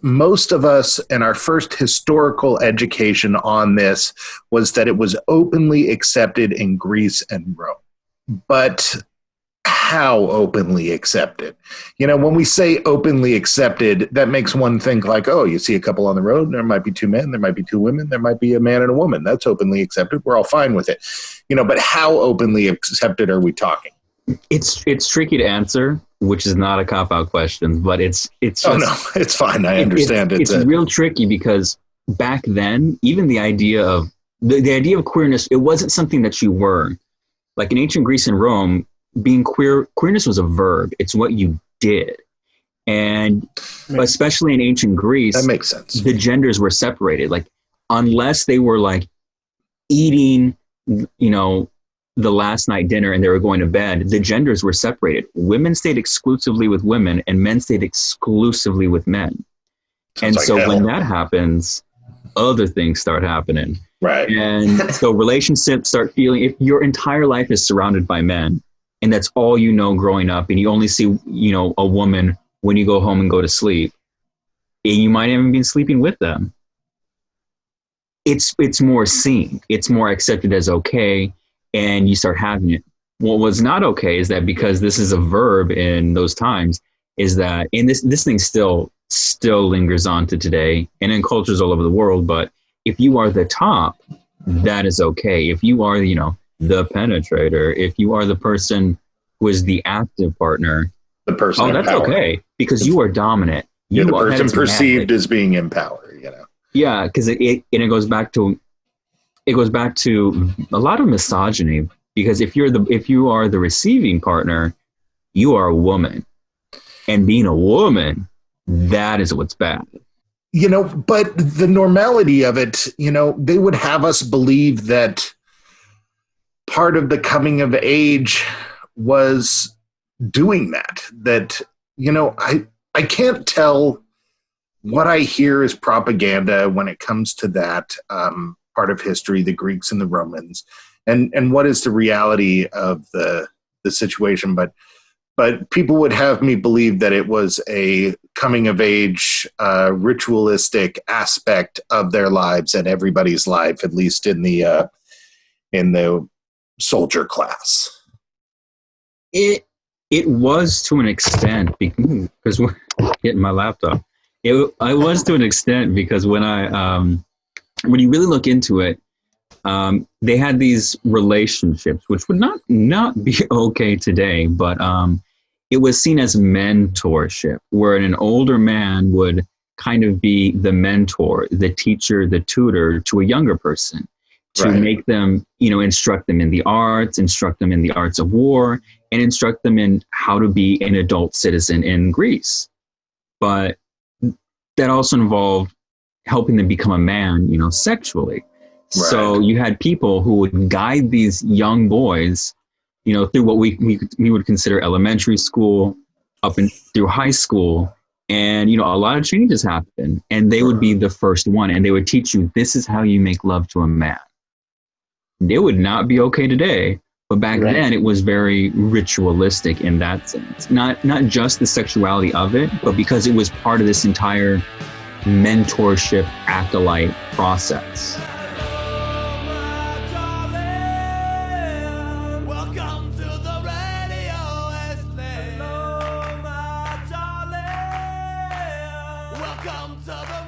most of us and our first historical education on this was that it was openly accepted in Greece and Rome. But how openly accepted? You know, when we say openly accepted, that makes one think like, oh, you see a couple on the road, there might be two men, there might be two women, there might be a man and a woman. That's openly accepted. We're all fine with it. You know, but how openly accepted are we talking? It's tricky to answer, which is not a cop-out question, but it's just, oh no, it's fine. I understand. It's real tricky because back then, even the idea of the idea of queerness, it wasn't something that you were. Like in ancient Greece and Rome, being queerness was a verb. It's what you did. And especially in ancient Greece, that makes sense. The genders were separated. Like unless they were like eating, you know, the last night dinner and they were going to bed, the genders were separated. Women stayed exclusively with women and men stayed exclusively with men. And so when that happens, other things start happening. Right. And so relationships start feeling, if your entire life is surrounded by men and that's all you know growing up and you only see, you know, a woman when you go home and go to sleep and you might even be sleeping with them. It's more seen. It's more accepted as okay. And you start having it. What was not okay is that because this is a verb in those times is that, and this thing still lingers on to today and in cultures all over the world, but if you are the top, that is okay. If you are, you know, the penetrator, if you are the person who is the active partner, the person, that's okay because you are dominant. You're the person perceived as being in power, you know? Yeah. Cause it goes back to a lot of misogyny because if you are the receiving partner, you are a woman, and being a woman, that is what's bad. You know, but the normality of it, you know, they would have us believe that part of the coming of age was doing that, you know, I can't tell what I hear is propaganda when it comes to that part of history, the Greeks and the Romans, and what is the reality of the situation. But people would have me believe that it was a coming of age, ritualistic aspect of their lives and everybody's life, at least in the soldier class. It was to an extent because we're getting my laptop. I was to an extent because when when you really look into it, they had these relationships, which would not be okay today, but it was seen as mentorship, where an older man would kind of be the mentor, the teacher, the tutor to a younger person to make them, you know, instruct them in the arts of war, and instruct them in how to be an adult citizen in Greece. But that also involved helping them become a man, you know, sexually. Right. So you had people who would guide these young boys, you know, through what we would consider elementary school up and through high school. And, you know, a lot of changes happen and they would be the first one and they would teach you, this is how you make love to a man. It would not be okay today, but back then it was very ritualistic in that sense. Not just the sexuality of it, but because it was part of this entire mentorship acolyte process. Welcome to the